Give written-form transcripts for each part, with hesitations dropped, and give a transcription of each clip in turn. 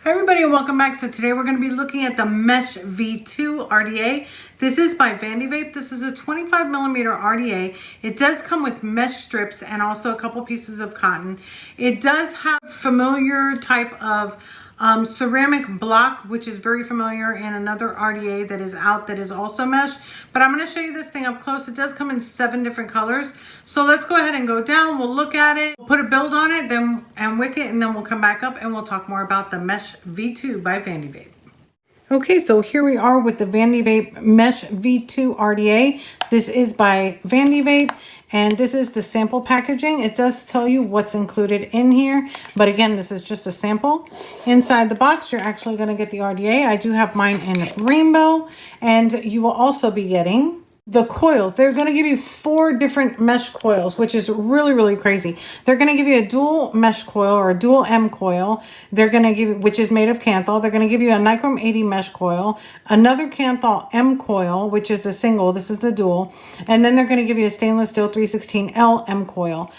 Hi everybody and welcome back. So today we're going to be looking at the Mesh V2 RDA. This is by Vandy Vape. This is a 25 millimeter RDA. It does come with mesh strips and also a couple pieces of cotton. It does have familiar type of ceramic block, which is very familiar, and another RDA that is out that is also mesh. But I'm going to show you this thing up close. It does come in 7 different colors. So let's go ahead and go down. We'll look at it, we'll put a build on it, then and wick it, and then we'll come back up and we'll talk more about the Mesh V2 by Vandy Vape. Okay, so here we are with the Vandy Vape Mesh V2 RDA. This is by Vandy Vape, and this is the sample packaging. It does tell you what's included in here, but again, this is just a sample. Inside the box, you're actually going to get the RDA. I do have mine in rainbow, and you will also be getting the coils. They're going to give you 4 different mesh coils, which is really, really crazy. They're going to give you a dual mesh coil or a dual M coil. They're going to give you, which is made of Kanthal. They're going to give you a Nichrome 80 mesh coil, another Kanthal M coil, which is the single. This is the dual. And then they're going to give you a stainless steel 316L M coil.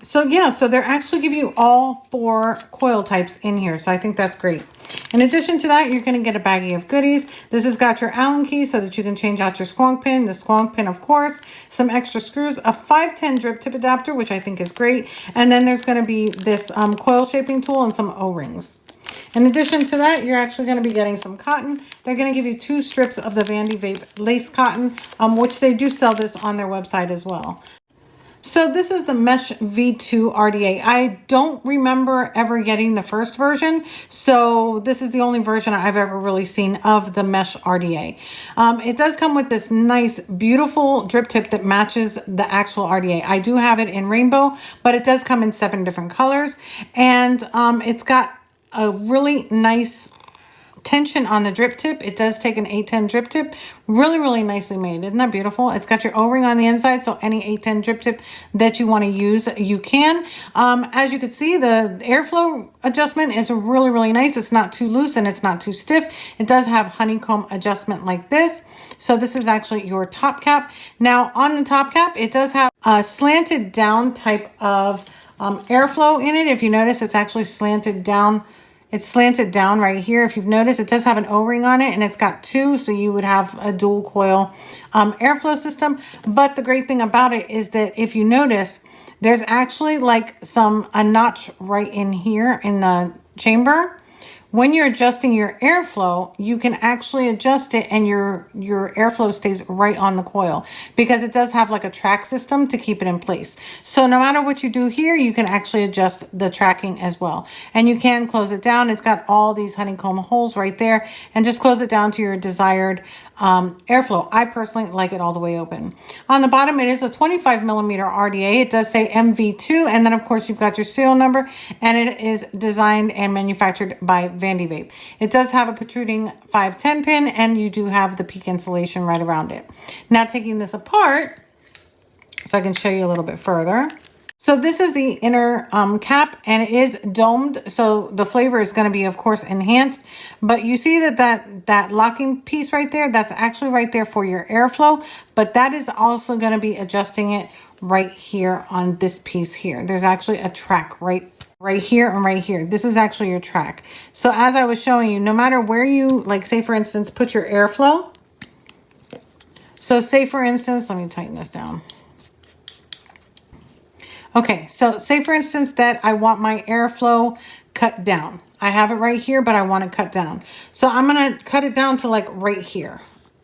So they're actually giving you all 4 coil types in here. So I think that's great. In addition to that, you're going to get a baggie of goodies. This has got your Allen key so that you can change out your squonk pin, the squonk pin, of course, some extra screws, a 510 drip tip adapter, which I think is great. And then there's going to be this coil shaping tool and some O-rings. In addition to that, you're actually going to be getting some cotton. They're going to give you 2 strips of the Vandy Vape lace cotton, which they do sell this on their website as well. So this is the Mesh V2 RDA. I don't remember ever getting the first version, so this is the only version I've ever really seen of the Mesh RDA. It does come with this nice, beautiful drip tip that matches the actual RDA. I do have it in rainbow, but it does come in 7 different colors, and it's got a really nice tension on the drip tip. It does take an 810 drip tip. Really, really nicely made. Isn't that beautiful? It's got your O-ring on the inside, so any 810 drip tip that you want to use, you can. As you can see, the airflow adjustment is really, really nice. It's not too loose and it's not too stiff. It does have honeycomb adjustment like this. So this is actually your top cap. Now on the top cap, it does have a slanted down type of airflow in it. If you notice, it's actually slanted down. It's slanted down right here. If you've noticed, it does have an O-ring on it, and it's got 2, so you would have a dual coil airflow system. But the great thing about it is that if you notice, there's actually like a notch right in here in the chamber. When you're adjusting your airflow, you can actually adjust it and your airflow stays right on the coil because it does have like a track system to keep it in place. So no matter what you do here, you can actually adjust the tracking as well. And you can close it down. It's got all these honeycomb holes right there, and just close it down to your desired airflow. I personally like it all the way open. On the bottom, it is a 25 millimeter RDA. It does say MV2, and then of course you've got your serial number, and it is designed and manufactured by Vandy Vape. It does have a protruding 510 pin, and you do have the peak insulation right around it. Now taking this apart, so I can show you a little bit further. So this is the inner cap, and it is domed. So the flavor is going to be, of course, enhanced. But you see that locking piece right there, that's actually right there for your airflow. But that is also going to be adjusting it right here on this piece here. There's actually a track right here and right here. This is actually your track. So as I was showing you, no matter where you, like say for instance, put your airflow. So say for instance, let me tighten this down. Okay, so say for instance that I want my airflow cut down. I have it right here, but I want it cut down. So I'm going to cut it down to like right here,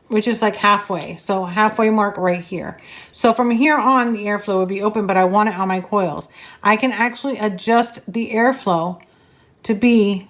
which is like halfway. So halfway mark right here. So from here on, the airflow would be open, but I want it on my coils. I can actually adjust the airflow to be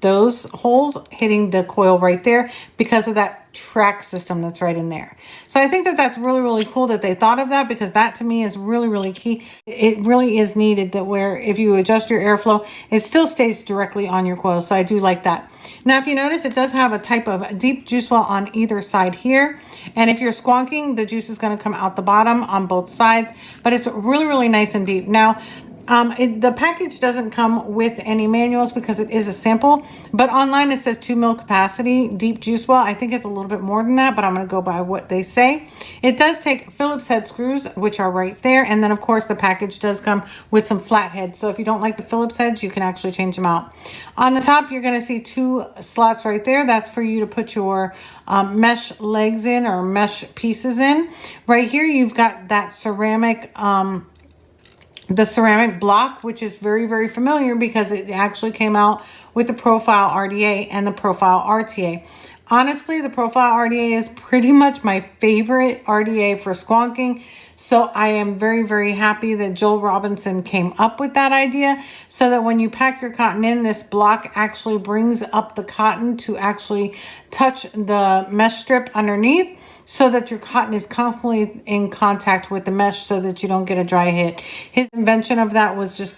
those holes hitting the coil right there because of that track system that's right in there. So I think that that's really, really cool that they thought of that, because that to me is really, really key. It really is needed, that where if you adjust your airflow, it still stays directly on your coil. So I do like that. Now, if you notice, it does have a type of deep juice well on either side here. And if you're squonking, the juice is going to come out the bottom on both sides, but it's really, really nice and deep. Now, The package doesn't come with any manuals because it is a sample, but online it says 2 mil capacity deep juice well. I think it's a little bit more than that, but I'm going to go by what they say. It does take Phillips head screws, which are right there. And then of course the package does come with some flat heads. So if you don't like the Phillips heads, you can actually change them out. On the top, you're going to see 2 slots right there. That's for you to put your mesh legs in, or mesh pieces in. Right here, you've got that ceramic, the ceramic block, which is very, very familiar because it actually came out with the Profile RDA and the Profile RTA. Honestly, the Profile RDA is pretty much my favorite RDA for squonking. So I am very, very happy that Joel Robinson came up with that idea, so that when you pack your cotton in, this block actually brings up the cotton to actually touch the mesh strip underneath, so that your cotton is constantly in contact with the mesh so that you don't get a dry hit. His invention of that was just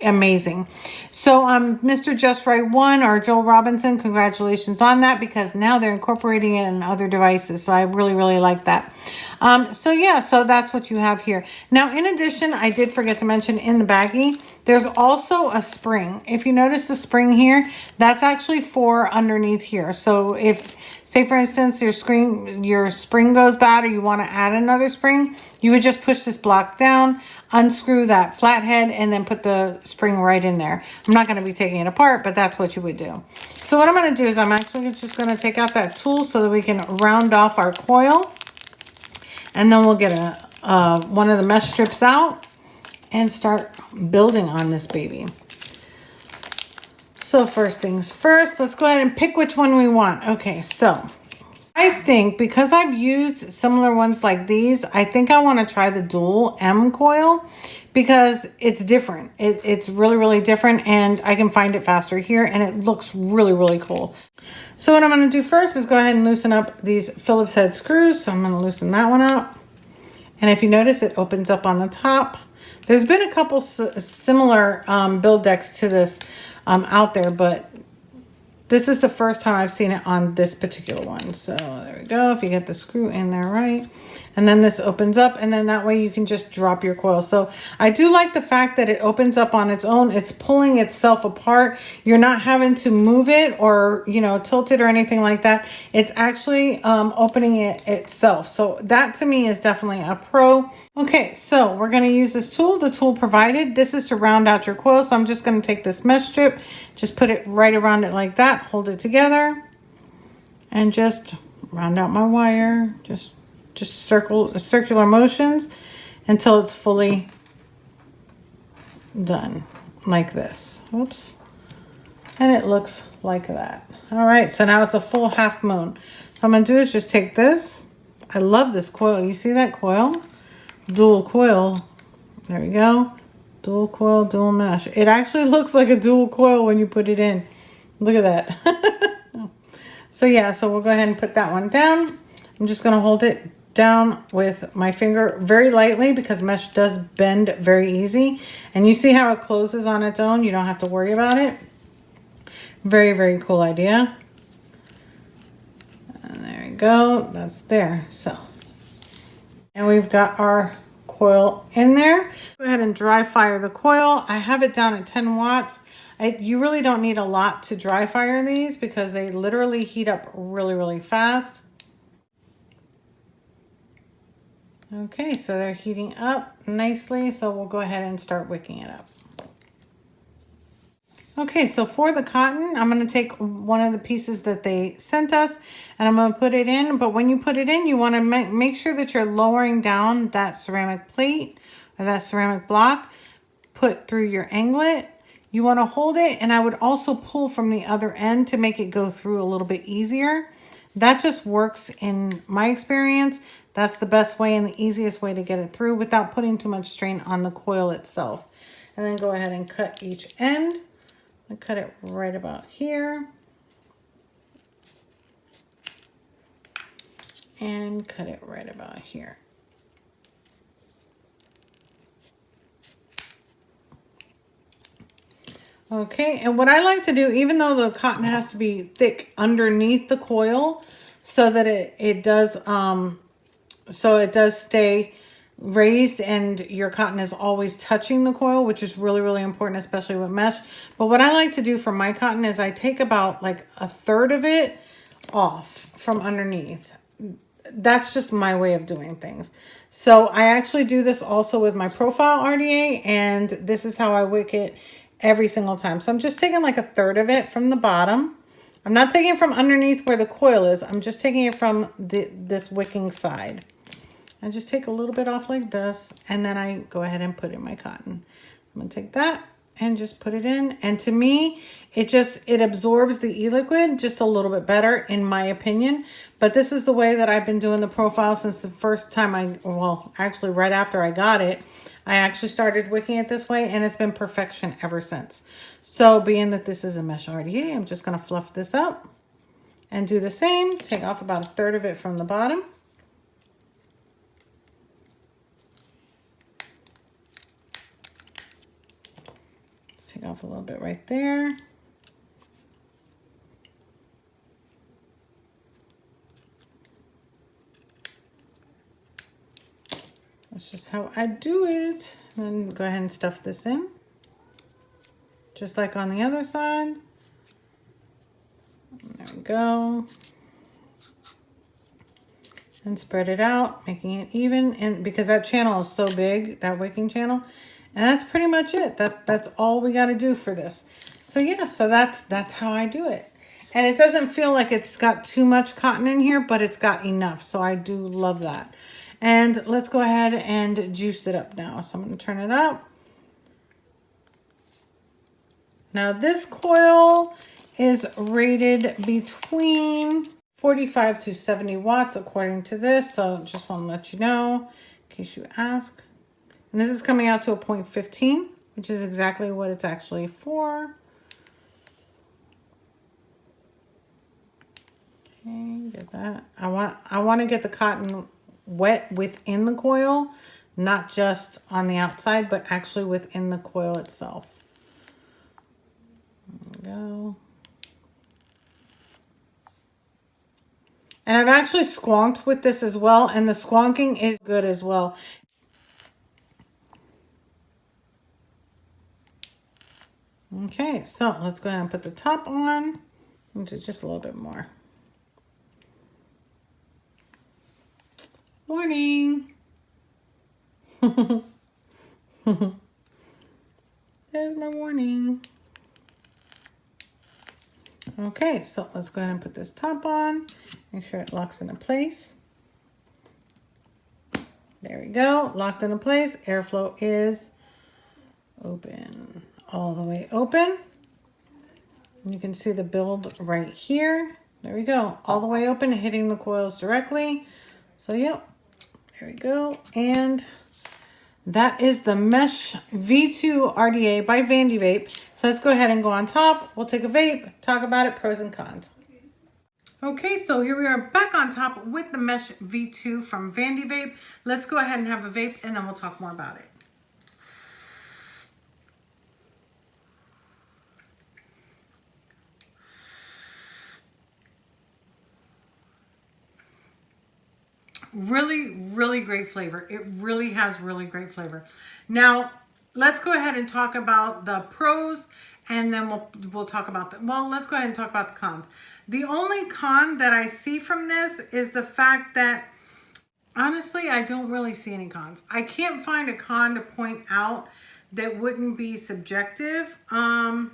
amazing. So Mr. Just Right One, or Joel Robinson, congratulations on that, because now they're incorporating it in other devices. So I really, really like that. So yeah, so that's what you have here. Now, in addition, I did forget to mention in the baggie, there's also a spring. If you notice the spring here, that's actually for underneath here. So if, say for instance, your spring goes bad, or you want to add another spring, you would just push this block down, unscrew that flathead, and then put the spring right in there. I'm not going to be taking it apart, but that's what you would do. So what I'm going to do is I'm actually just going to take out that tool so that we can round off our coil. And then we'll get one of the mesh strips out and start building on this baby. So first things first, let's go ahead and pick which one we want. Okay, so I think because I've used similar ones like these, I think I want to try the dual M coil because it's different. It's really, really different, and I can find it faster here, and it looks really, really cool. So what I'm going to do first is go ahead and loosen up these Phillips head screws. So I'm going to loosen that one up. And if you notice, it opens up on the top. There's been a couple similar build decks to this out there, but this is the first time I've seen it on this particular one. So there we go. If you get the screw in there right. And then this opens up, and then that way you can just drop your coil. So I do like the fact that it opens up on its own. It's pulling itself apart. You're not having to move it or, you know, tilt it or anything like that. It's actually opening it itself. So that to me is definitely a pro. Okay, so we're going to use this tool, the tool provided. This is to round out your coil. So I'm just going to take this mesh strip, just put it right around it like that, hold it together, and just round out my wire. Just circular motions until it's fully done, like this. Oops. And it looks like that. All right, so now it's a full half moon. So I'm going to do is just take this. I love this coil. You see that coil? Dual coil. There we go. Dual coil, dual mesh. It actually looks like a dual coil when you put it in. Look at that. So yeah, so we'll go ahead and put that one down. I'm just going to hold it down with my finger very lightly because mesh does bend very easy. And you see how it closes on its own. You don't have to worry about it. Very, very cool idea. And there you go. That's there. So, and we've got our coil in there. Go ahead and dry fire the coil. I have it down at 10 watts. You really don't need a lot to dry fire these because they literally heat up really, really fast. Okay, so they're heating up nicely, so we'll go ahead and start wicking it up. Okay, so for the cotton, I'm going to take one of the pieces that they sent us, and I'm going to put it in. But when you put it in, you want to make sure that you're lowering down that ceramic plate or that ceramic block, put through your anglet. You want to hold it, and I would also pull from the other end to make it go through a little bit easier. That just works in my experience. That's the best way and the easiest way to get it through without putting too much strain on the coil itself. And then go ahead and cut each end. I cut it right about here. And cut it right about here. Okay, and what I like to do, even though the cotton has to be thick underneath the coil so that it does stay raised and your cotton is always touching the coil, which is really, really important, especially with mesh. But what I like to do for my cotton is I take about like a third of it off from underneath. That's just my way of doing things. So I actually do this also with my profile RDA, and this is how I wick it every single time. So I'm just taking like a third of it from the bottom. I'm not taking it from underneath where the coil is. I'm just taking it from this wicking side. I just take a little bit off like this, and then I go ahead and put in my cotton. I'm gonna take that and just put it in. And to me, it absorbs the e-liquid just a little bit better, in my opinion. But this is the way that I've been doing the profile since the first time well, actually right after I got it, I actually started wicking it this way, and it's been perfection ever since. So being that this is a mesh RDA, I'm just gonna fluff this up and do the same. Take off about a third of it from the bottom. Take off a little bit right there. That's just how I do it. And then go ahead and stuff this in. Just like on the other side. There we go. And spread it out, making it even. And because that channel is so big, that wicking channel. And that's pretty much it. That's all we got to do for this. So yeah, so that's how I do it. And it doesn't feel like it's got too much cotton in here, but it's got enough. So I do love that. And let's go ahead and juice it up now. So I'm going to turn it up. Now this coil is rated between 45 to 70 watts according to this. So just want to let you know in case you ask. And this is coming out to a 0.15, which is exactly what it's actually for. Okay, get that. I want to get the cotton wet within the coil, not just on the outside, but actually within the coil itself. There we go. And I've actually squonked with this as well, and the squonking is good as well. Okay, so let's go ahead and put the top on into just a little bit more. Morning. There's my warning. Okay, so let's go ahead and put this top on. Make sure it locks into place. There we go, locked into place. Airflow is open, all the way open. You can see the build right here. There we go, all the way open, hitting the coils directly. So yep, there we go. And that is the Mesh V2 RDA by Vandy Vape. So let's go ahead and go on top. We'll take a vape, talk about it, pros and cons. Okay, so here we are back on top with the Mesh V2 from Vandy Vape. Let's go ahead and have a vape, and then we'll talk more about it. Really, really great flavor. It really has really great flavor. Now, let's go ahead and talk about the pros, and then we'll talk about the, well, let's go ahead and talk about the cons. The only con that I see from this is the fact that, honestly, I don't really see any cons. I can't find a con to point out that wouldn't be subjective. The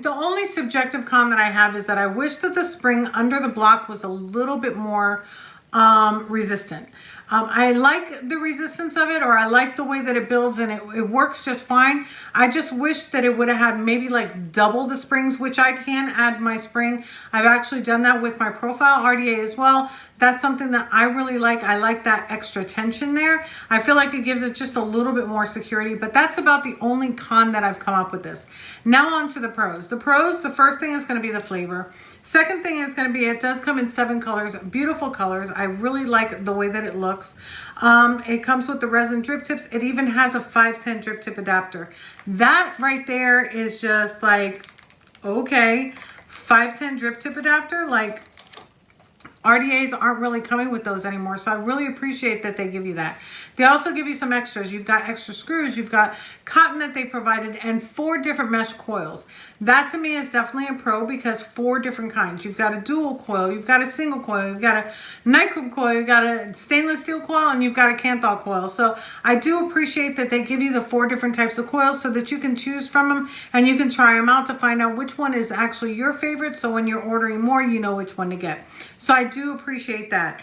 only subjective con that I have is that I wish that the spring under the block was a little bit more resistant. I like the resistance of it, or I like the way that it builds, and it works just fine. I just wish that it would have had maybe like double the springs, which I can add my spring. I've actually done that with my profile RDA as well. That's something that I really like. I like that extra tension there. I feel like it gives it just a little bit more security, but that's about the only con that I've come up with this. Now on to the pros. The pros, the first thing is going to be the flavor. Second thing is going to be, it does come in 7 colors, beautiful colors. I really like the way that it looks. It comes with the resin drip tips. It even has a 510 drip tip adapter. That right there is just like, okay, 510 drip tip adapter, like, RDAs aren't really coming with those anymore, so I really appreciate that they give you that. They also give you some extras. You've got extra screws, you've got cotton that they provided, and 4 different mesh coils. That to me is definitely a pro because 4 different kinds. You've got a dual coil, you've got a single coil, you've got a nichrome coil, you've got a stainless steel coil, and you've got a Kanthal coil. So I do appreciate that they give you the 4 different types of coils so that you can choose from them and you can try them out to find out which one is actually your favorite, so when you're ordering more, you know which one to get. So I do appreciate that.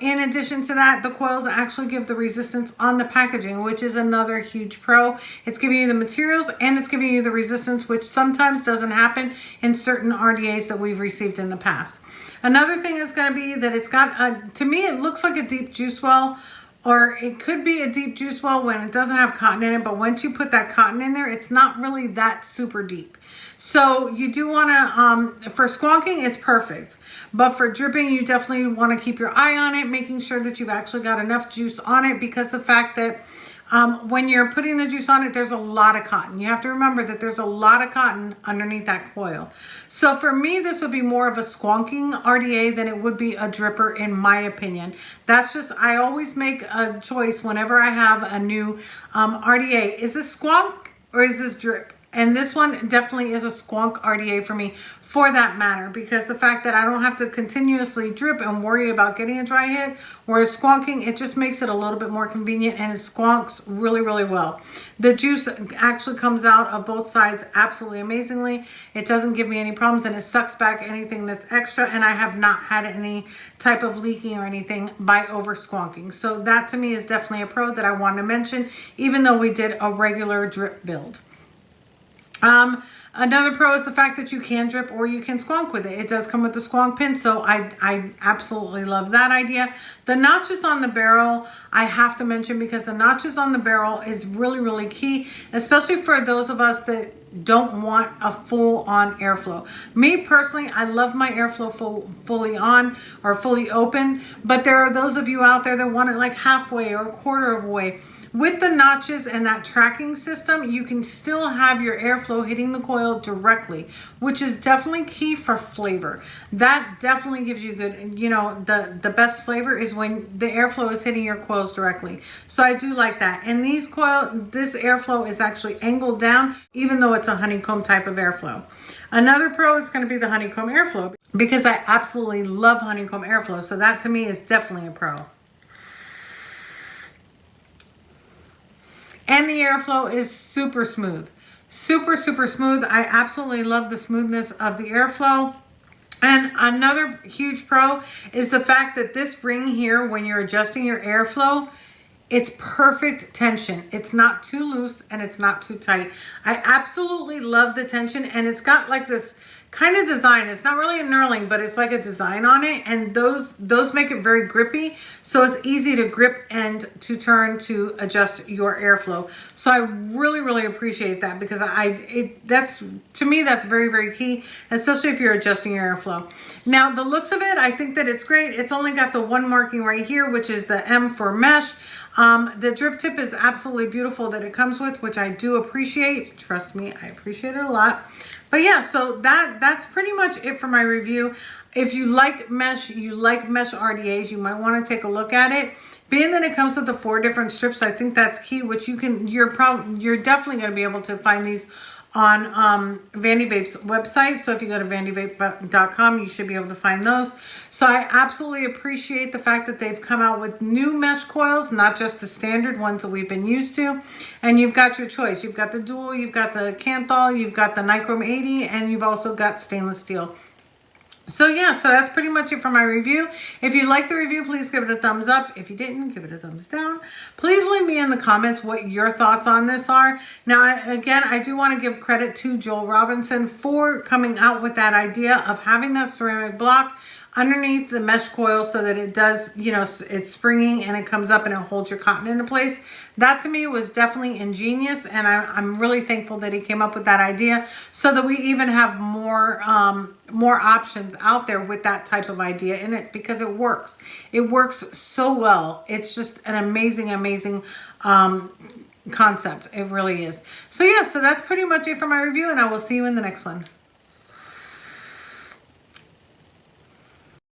In addition to that, the coils actually give the resistance on the packaging, which is another huge pro. It's giving you the materials and it's giving you the resistance, which sometimes doesn't happen in certain RDAs that we've received in the past. Another thing is going to be that it's got, to me, it looks like a deep juice well, or it could be a deep juice well when it doesn't have cotton in it, but once you put that cotton in there, it's not really that super deep. So you do want to, for squonking, it's perfect. But for dripping, you definitely want to keep your eye on it, making sure that you've actually got enough juice on it, because the fact that when you're putting the juice on it, there's a lot of cotton. You have to remember that there's a lot of cotton underneath that coil. So for me, this would be more of a squonking RDA than it would be a dripper, in my opinion. That's just, I always make a choice whenever I have a new RDA. Is this squonk or is this drip? And this one definitely is a squonk RDA for me, for that matter, because the fact that I don't have to continuously drip and worry about getting a dry hit, whereas squonking, it just makes it a little bit more convenient and it squonks really, really well. The juice actually comes out of both sides absolutely amazingly. It doesn't give me any problems and it sucks back anything that's extra, and I have not had any type of leaking or anything by over squonking. So that to me is definitely a pro that I want to mention, even though we did a regular drip build. Another pro is the fact that you can drip or you can squonk with it. It does come with the squonk pin, so I absolutely love that idea. The notches on the barrel, I have to mention, because the notches on the barrel is really, really key, especially for those of us that don't want a full-on airflow. Me personally, I love my airflow fully on or fully open, but there are those of you out there that want it like halfway or a quarter of a way. With the notches and that tracking system, you can still have your airflow hitting the coil directly, which is definitely key for flavor. That definitely gives you good, you know, the best flavor is when the airflow is hitting your coils directly. So I do like that. And this airflow is actually angled down, even though it's a honeycomb type of airflow. Another pro is going to be the honeycomb airflow, because I absolutely love honeycomb airflow. So that to me is definitely a pro. And the airflow is super smooth. Super, super smooth. I absolutely love the smoothness of the airflow. And another huge pro is the fact that this ring here, when you're adjusting your airflow, it's perfect tension. It's not too loose and it's not too tight. I absolutely love the tension, and it's got like this kind of design. It's not really a knurling, but it's like a design on it, and those make it very grippy, so it's easy to grip and to turn to adjust your airflow. So I really, really appreciate that, because that's to me, that's very, very key, especially if you're adjusting your airflow. Now the looks of it, I think that it's great. It's only got the one marking right here, which is the M for mesh. The drip tip is absolutely beautiful that it comes with, which I do appreciate. Trust me, I appreciate it a lot. But yeah, so that's pretty much it for my review. If you like mesh, you like mesh RDAs, you might want to take a look at it. Being that it comes with the 4 different strips, I think that's key, which you're definitely going to be able to find these on Vandy Vape's website. So if you go to vandyvape.com, you should be able to find those. So I absolutely appreciate the fact that they've come out with new mesh coils, not just the standard ones that we've been used to. And you've got your choice. You've got the dual, you've got the Kanthal, you've got the nichrome 80, and you've also got stainless steel. So yeah, so that's pretty much it for my review. If you liked the review, please give it a thumbs up. If you didn't, give it a thumbs down. Please leave me in the comments what your thoughts on this are. Now, again, I do want to give credit to Joel Robinson for coming out with that idea of having that ceramic block underneath the mesh coil so that it does, you know, it's springing and it comes up and it holds your cotton into place. That to me was definitely ingenious, and I'm really thankful that he came up with that idea so that we even have more options out there with that type of idea in it, because it works. It works so well. It's just an amazing, amazing concept. It really is. So yeah, so that's pretty much it for my review, and I will see you in the next one.